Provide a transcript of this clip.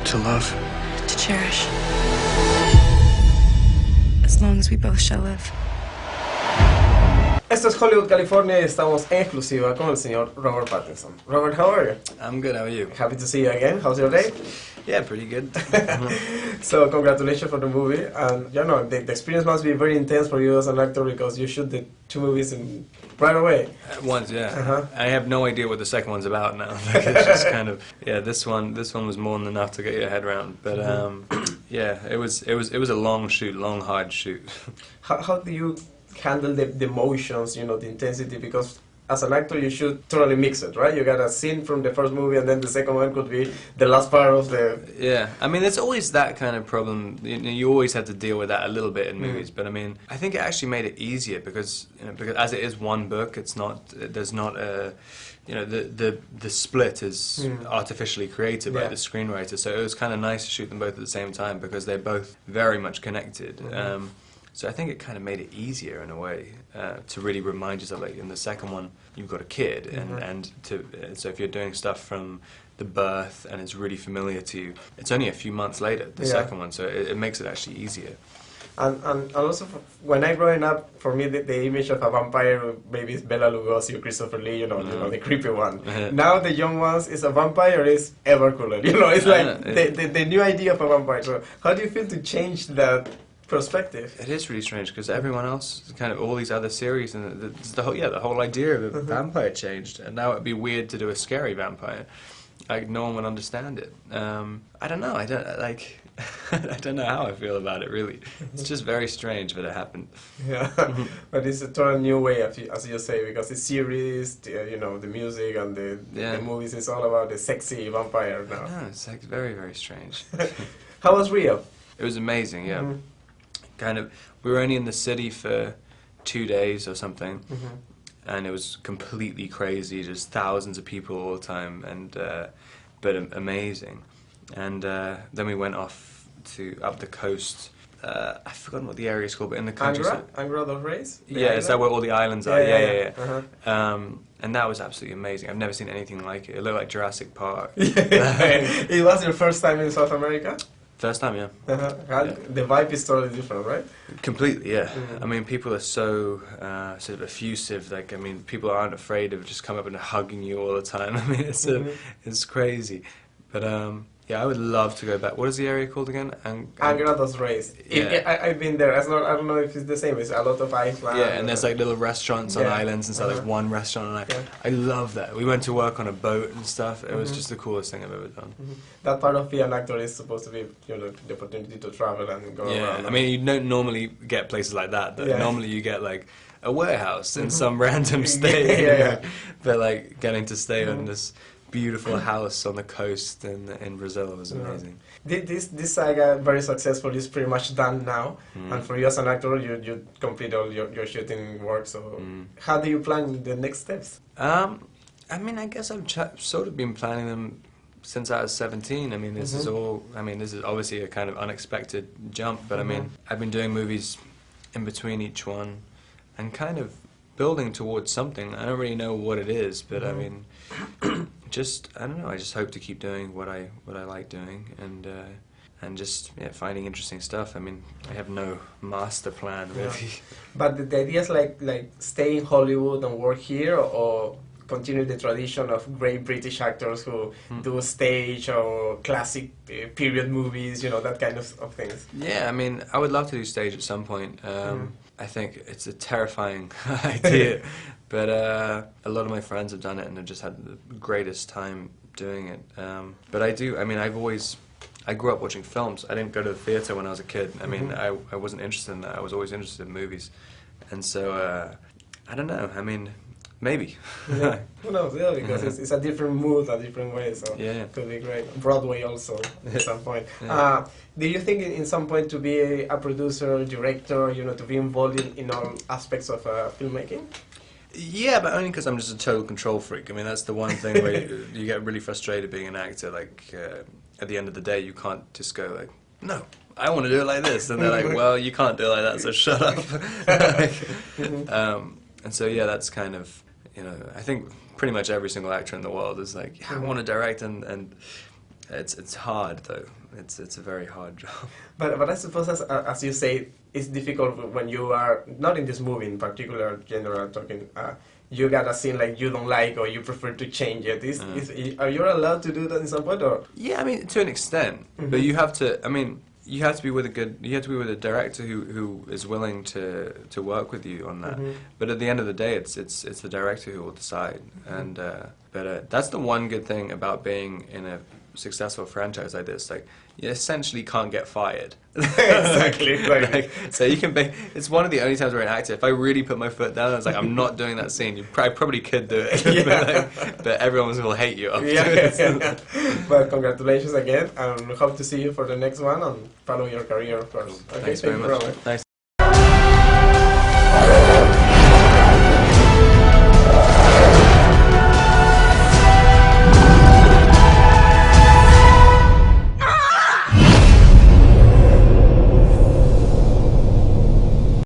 To love. To cherish. As long as we both shall live. Esto es Hollywood, California, y estamos en exclusiva con el señor Robert Pattinson. Robert, how are you? I'm good, how are you? Happy to see you again. How's your day? Yeah, pretty good. So, congratulations for the movie. And, you know, the experience must be very intense for you as an actor because you shoot the two movies in right away. At once, yeah. I have no idea what the second one's about now. Like, it's just kind of, yeah, this one was more than enough to get your head around. But, yeah, it was a long shoot, long, hard shoot. How do you handle the emotions, you know, the intensity? Because as an actor you should totally mix it, right? You got a scene from the first movie and then the second one could be the last part of the... Yeah, I mean, there's always that kind of problem. You always have to deal with that a little bit in movies, but I mean, I think it actually made it easier because, you know, because as it is one book, it's not, there's not a, you know, the split is artificially created by the screenwriter, so it was kind of nice to shoot them both at the same time because they're both very much connected. So I think it kind of made it easier in a way to really remind yourself, like in the second one, you've got a kid, so if you're doing stuff from the birth and it's really familiar to you, it's only a few months later, the second one, so it makes it actually easier. And also, when I growing up, for me, the image of a vampire, maybe it's Bela Lugosi or Christopher Lee, you know, the creepy one. Now the young ones, is a vampire is ever cooler, you know, it's like the new idea of a vampire. So how do you feel to change that perspective? It is really strange because everyone else, kind of all these other series, and the whole idea of a vampire changed, and now it'd be weird to do a scary vampire. Like no one would understand it. I don't know. I don't like. I don't know how I feel about it. Really, it's just very strange that it happened. Yeah, but it's a total new way, as you say, because the series, you know, the music and the movies is all about the sexy vampire now. No, it's like very, very strange. How was Rio? It was amazing. Yeah. Kind of, we were only in the city for 2 days or something, and it was completely crazy, just thousands of people all the time, and but amazing. And then we went off up the coast. I've forgotten what the area is called, but in the countryside. Angra dos Reis? Yeah, is that where all the islands are? Yeah. And that was absolutely amazing. I've never seen anything like it. It looked like Jurassic Park. It was your first time in South America? First time, yeah. The vibe is totally different, right? Completely, yeah. I mean, people are so sort of effusive. Like, I mean, people aren't afraid of just coming up and hugging you all the time. I mean, it's crazy. But yeah, I would love to go back. What is the area called again? Angra dos Reis. Yeah. I've been there. I don't know if it's the same. It's a lot of islands. Yeah, and there's like little restaurants on islands and stuff. Like one restaurant on island. I love that. We went to work on a boat and stuff. It was just the coolest thing I've ever done. That part of being an actor is supposed to be, you know, the opportunity to travel and go around. Yeah, I mean, you don't normally get places like that. Normally you get like a warehouse in some random state. But like getting to stay on this beautiful house on the coast in Brazil was amazing. This saga, very successful, is pretty much done now. And for you as an actor, you complete all your shooting work. So how do you plan the next steps? I mean, I guess I've sort of been planning them since I was 17. I mean, this is all. I mean, this is obviously a kind of unexpected jump, but I mean, I've been doing movies in between each one, and kind of building towards something. I don't really know what it is, but I mean, just I don't know. I just hope to keep doing what I like doing, and just finding interesting stuff. I mean, I have no master plan really. But the idea is like stay in Hollywood and work here, or continue the tradition of great British actors who do stage or classic period movies, you know, that kind of things. Yeah, I mean, I would love to do stage at some point. I think it's a terrifying idea, but a lot of my friends have done it and have just had the greatest time doing it. But I grew up watching films. I didn't go to the theatre when I was a kid. I mean, I wasn't interested in that. I was always interested in movies. And so, I don't know, I mean, maybe. Yeah. Who knows, yeah, because it's a different mood, a different way, so it could be great. Broadway also, at some point. Do you think in some point to be a producer, director, you know, to be involved in all aspects of filmmaking? Yeah, but only because I'm just a total control freak. I mean, that's the one thing where you get really frustrated being an actor. Like, at the end of the day, you can't just go like, no, I want to do it like this. And they're like, well, you can't do it like that, so shut up. And so, yeah, that's kind of, you know, I think pretty much every single actor in the world is like, yeah, I want to direct, and It's hard though. It's a very hard job. But I suppose as you say, it's difficult when you are not in this movie in particular. General talking, you got a scene like you don't like or you prefer to change it. Are you allowed to do that in some point or? Yeah, I mean to an extent, but you have to. I mean, you have to be with a director who is willing to work with you on that. But at the end of the day, it's the director who will decide. And but that's the one good thing about being in a successful franchise like this. Like, you essentially can't get fired. Exactly. Like, so you can be. It's one of the only times where an actor, if I really put my foot down, I was like, I'm not doing that scene. I probably could do it, but everyone will hate you afterwards. Yeah. But congratulations again, and hope to see you for the next one and follow your career, of course. Okay, Thanks very much. Robert. Nice.